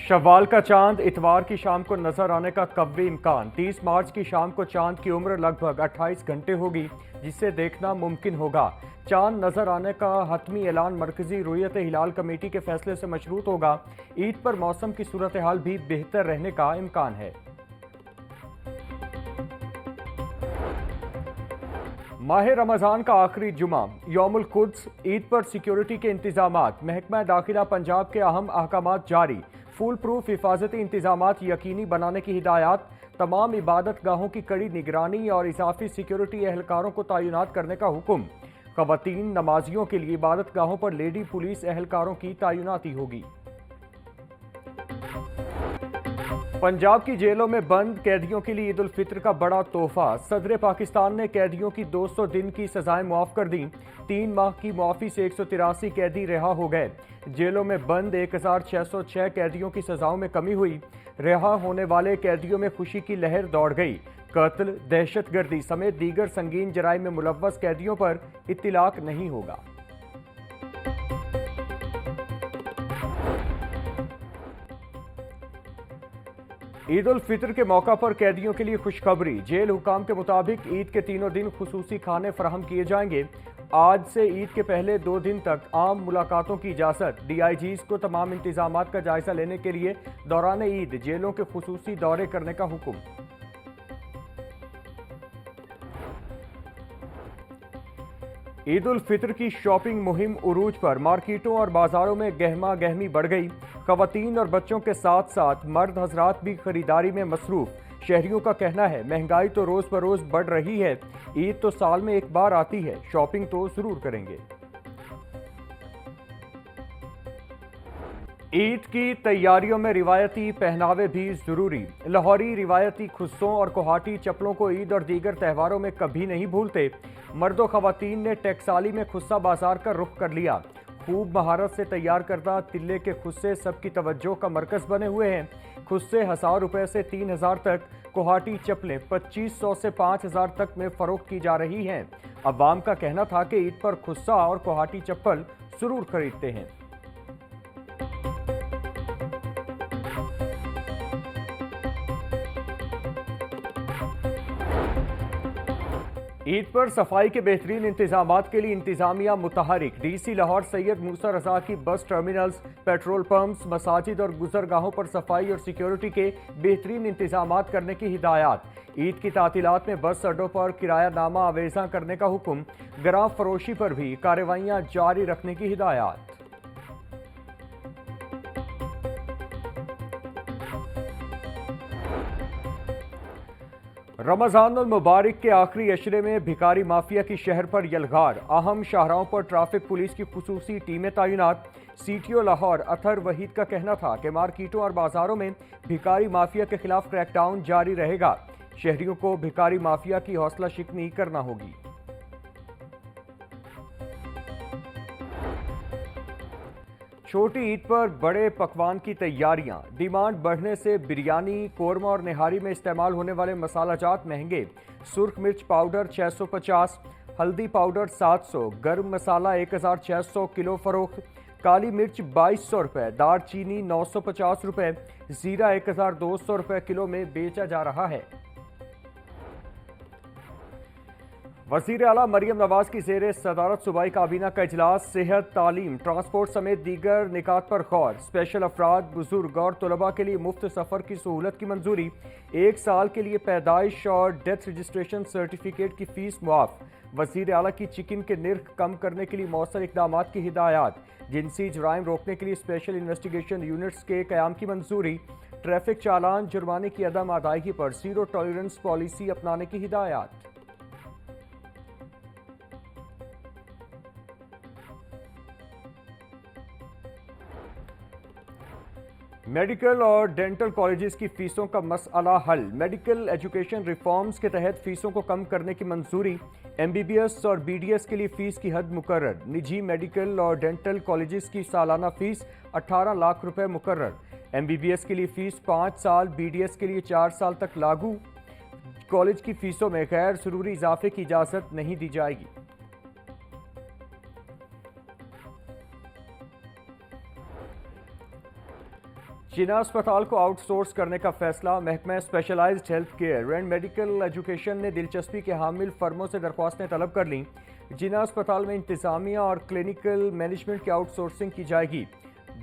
शव्वाल का चांद इतवार की शाम को नजर आने का कव्वी इम्कान। 30 मार्च की शाम को चांद की उम्र लगभग 28 घंटे होगी, जिसे देखना मुमकिन होगा। चांद नजर आने का हतमी ऐलान मरकजी रुयत हिलाल कमेटी के फैसले से मशरूत होगा। ईद पर मौसम की सूरत हाल भी बेहतर रहने का इम्कान है। माह रमजान का आखिरी जुमा यौमुल कुद्स, ईद पर सिक्योरिटी के इंतजामात। महकमा दाखिला पंजाब के अहम अहकामात जारी। फुल प्रूफ हिफाजती इंतजामात यकीनी बनाने की हिदायत। तमाम इबादत गाहों की कड़ी निगरानी और इजाफी सिक्योरिटी एहलकारों को तैनात करने का हुक्म। ख़वातीन नमाजियों के लिए इबादत गाहों पर लेडी पुलिस एहलकारों की तैनाती होगी। पंजाब की जेलों में बंद कैदियों के लिए ईद उल फित्र का बड़ा तोहफा। सदर पाकिस्तान ने कैदियों की 200 दिन की सजाएं मुआफ कर दी। 3 माह की मुआफी से 183 कैदी रिहा हो गए। जेलों में बंद 1606 कैदियों की सजाओं में कमी हुई। रिहा होने वाले कैदियों में खुशी की लहर दौड़ गई। कत्ल, दहशतगर्दी समेत दीगर संगीन जराइम में मुलव्वस कैदियों पर इत्तिलाक नहीं होगा। ईद उल फित्र के मौका पर कैदियों के लिए खुशखबरी। जेल हुकाम के मुताबिक ईद के तीनों दिन खुसूसी खाने फराहम किए जाएंगे। आज से ईद के पहले 2 दिन तक आम मुलाकातों की इजाज़त। DIGs को तमाम इंतजामात का जायजा लेने के लिए दौरान ईद जेलों के खुसूसी दौरे करने का हुक्म। ईद उल फित्र की शॉपिंग मुहिम उरूज पर। मार्केटों और बाजारों में गहमा गहमी बढ़ गई। ख़वातीन और बच्चों के साथ साथ मर्द हजरात भी खरीदारी में मसरूफ। शहरियों का कहना है महंगाई तो रोज़ बरोज़ बढ़ रही है। ईद तो साल में एक बार आती है, शॉपिंग तो ज़रूर करेंगे। ईद की तैयारियों में रिवायती पहनावे भी जरूरी। लाहौरी रिवायती खुस्सों और कोहाटी चप्पलों को ईद और दीगर त्योहारों में कभी नहीं भूलते। मर्दों खवातीन ने टकसाली में खुस्सा बाजार का रुख कर लिया। खूब महारत से तैयार करदा तिल्ले के खुस्से सबकी तवज्जो का मरकज बने हुए हैं। खुस्से 1000 रुपए से 3000 तक, कोहाटी चप्पलें 2500 से 5000 तक में फरोख्त की जा रही हैं। अवाम का कहना था कि ईद पर खुस्सा और कोहाटी चप्पल जरूर खरीदते हैं। ईद पर सफाई के बेहतरीन इंतजामात के लिए इंतजामिया मुतहरिक। DC लाहौर सैयद मूसा रजा की बस टर्मिनल्स, पेट्रोल पंप्स, मसाजिद और गुजरगाहों पर सफाई और सिक्योरिटी के बेहतरीन इंतजामात करने की हिदायत। ईद की तातीलात में बस अड्डों पर किरायानामा आवेजा करने का हुक्म। गराम फरोशी पर भी कार्रवाइयाँ जारी रखने की हिदायत। रमजानुल मुबारक के आखिरी अशरे में भिकारी माफिया की शहर पर यलगार। अहम शाहराहों पर ट्रैफिक पुलिस की खुसूसी टीमें तैनात। CTO लाहौर अतहर वहीद का कहना था कि मार्केटों और बाजारों में भिकारी माफिया के खिलाफ क्रैकडाउन जारी रहेगा। शहरियों को भिकारी माफिया की हौसला शिकनी करना होगी। छोटी ईद पर बड़े पकवान की तैयारियां। डिमांड बढ़ने से बिरयानी, कोरमा और निहारी में इस्तेमाल होने वाले मसालाजात महंगे। सुर्ख मिर्च पाउडर 650, हल्दी पाउडर 700, गर्म मसाला 1600 किलो फरोख्त। काली मिर्च 2200 रुपये, दार चीनी 950 रुपये, जीरा 1200 रुपये किलो में बेचा जा रहा है। वज़ीर आला मरियम नवाज की ज़ेर सदारत सूबाई काबीना का इजलास। सेहत, तालीम, ट्रांसपोर्ट समेत दीगर निकात पर गौर। स्पेशल अफराद, बुजुर्ग और तलबा के लिए मुफ्त सफ़र की सहूलत की मंजूरी। 1 साल के लिए पैदाइश और डेथ रजिस्ट्रेशन सर्टिफिकेट की फीस मुआफ। वज़ीर आला की चिकन के निर्ख कम करने के लिए मौसर इक़दामात की हिदायत। जिनसी जराइम रोकने के लिए स्पेशल इन्वेस्टिगेशन यूनिट्स के क़याम की मंजूरी। ट्रैफिक चालान जुर्माने की अदम अदायगी पर ज़ीरो टॉलरेंस पॉलिसी अपनाने की हिदायत। मेडिकल और डेंटल कॉलेजेस की फीसों का मसला हल। मेडिकल एजुकेशन रिफॉर्म्स के तहत फीसों को कम करने की मंजूरी। MBBS और BDS के लिए फीस की हद मुकर्रर। निजी मेडिकल और डेंटल कॉलेजेस की सालाना फीस 18 लाख रुपए मुकर्रर। MBBS के लिए फीस 5 साल, BDS के लिए 4 साल तक लागू। कॉलेज की फीसों में गैर जरूरी इजाफे की इजाजत नहीं दी जाएगी। जिना अस्पताल को आउटसोर्स करने का फैसला। महकमा specialised health care and medical education ने दिलचस्पी के हामिल फर्मों से दरख्वास्तें तलब कर लीं। जिना अस्पताल में इंतजामिया और क्लिनिकल मैनेजमेंट की आउटसोर्सिंग की जाएगी।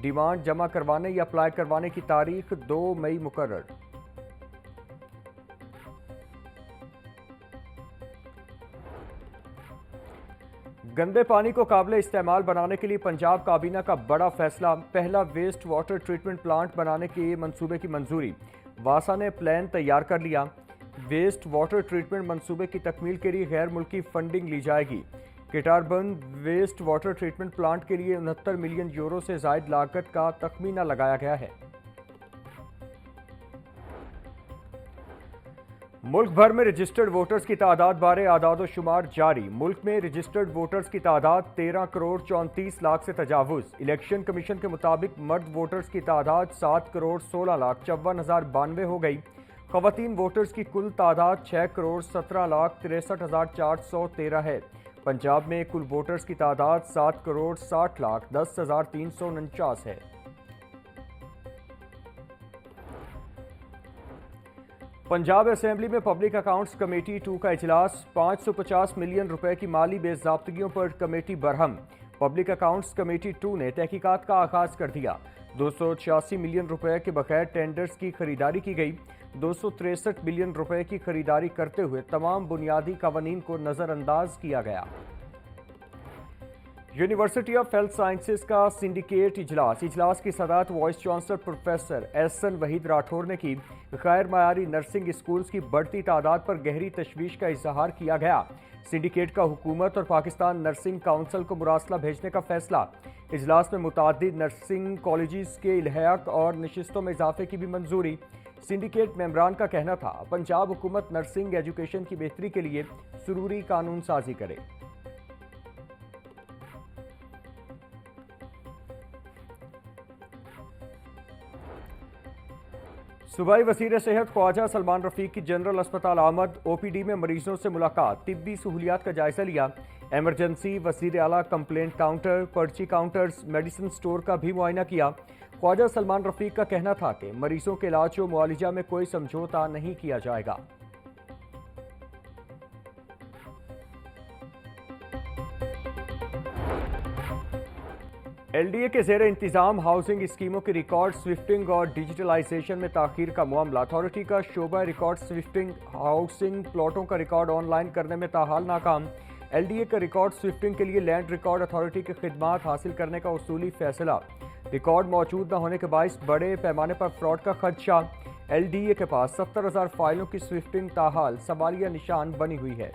डिमांड जमा करवाने या अप्लाई करवाने की तारीख 2 मई मुकर्रर। गंदे पानी को काबिल इस्तेमाल बनाने के लिए पंजाब काबीना का बड़ा फैसला। पहला वेस्ट वाटर ट्रीटमेंट प्लांट बनाने के मंसूबे की मंजूरी। वासा ने प्लान तैयार कर लिया। वेस्ट वाटर ट्रीटमेंट मंसूबे की तकमील के लिए गैर मुल्की फंडिंग ली जाएगी। किटारबंद वेस्ट वाटर ट्रीटमेंट प्लांट के लिए 69 मिलियन यूरो से जायद लागत का तखमीना लगाया गया है। मुल्क भर में रजिस्टर्ड वोटर्स की तादाद बारे आदाद शुमार जारी। मुल्क में रजिस्टर्ड वोटर्स की तादाद 13 करोड़ 34 लाख से तजावुज। इलेक्शन कमीशन के मुताबिक मर्द वोटर्स की तादाद 7 करोड़ 16 लाख 54,092 हो गई। खवातीन वोटर्स की कुल तादाद 6 करोड़ 17 लाख 63,413 है। पंजाब में कुल वोटर्स की तादाद 7 करोड़ 60 लाख 10,349 है। पंजाब असेंबली में पब्लिक अकाउंट्स कमेटी 2 का इजलास। 550 मिलियन रुपए की माली बेज़ाब्तगियों पर committee Barham. Public accounts committee 2 ने तहकीकात का आगाज कर दिया। 286 मिलियन रुपए के बगैर टेंडर्स की खरीदारी की गई। 263 मिलियन रुपए की खरीदारी करते हुए तमाम बुनियादी कवानीन को नज़रअंदाज किया गया। यूनिवर्सिटी ऑफ हेल्थ साइंसेज का सिंडिकेट इजलास की सदारत vice chancellor professor Ahsan Waheed Rathore ने की। गैर मायारी नर्सिंग स्कूल्स की बढ़ती तादाद पर गहरी तशवीश का इजहार किया गया। सिंडिकेट का हुकूमत और पाकिस्तान नर्सिंग काउंसिल को मुरासला भेजने का फैसला। इजलास में मुतादिद नर्सिंग कॉलेजेस के इल्हाक और नशिस्तों में इजाफे की भी मंजूरी। सिंडिकेट मेंबरान का कहना था पंजाब हुकूमत नर्सिंग एजुकेशन की बेहतरी के लिए जरूरी कानून साजी करे। सूबाई वज़ीर सेहत ख्वाजा सलमान रफीक की जनरल अस्पताल आमद। ओपीडी में मरीजों से मुलाकात, तिब्बी सहूलियात का जायजा लिया। एमरजेंसी, वज़ीर आला कंप्लेंट काउंटर, पर्ची काउंटर्स, मेडिसिन स्टोर का भी मुआयना किया। ख्वाजा सलमान रफीक का कहना था कि मरीजों के इलाज व मुआलिजा में कोई समझौता नहीं किया जाएगा। एलडीए के ज़ेर इंतजाम हाउसिंग स्कीमों की रिकॉर्ड स्विफ्टिंग और डिजिटलाइजेशन में ताखीर का मामला। अथॉरिटी का शोबा रिकॉर्ड स्विफ्टिंग हाउसिंग प्लॉटों का रिकॉर्ड ऑनलाइन करने में ताहाल नाकाम। एलडीए का रिकॉर्ड स्विफ्टिंग के लिए लैंड रिकॉर्ड अथॉरिटी की खिदमात हासिल करने का उसूली फैसला। रिकॉर्ड मौजूद न होने के बायस बड़े पैमाने पर फ्रॉड का खदशा। एलडीए के पास 70,000 फाइलों की स्विफ्टिंग ताहाल सवालिया निशान बनी हुई है।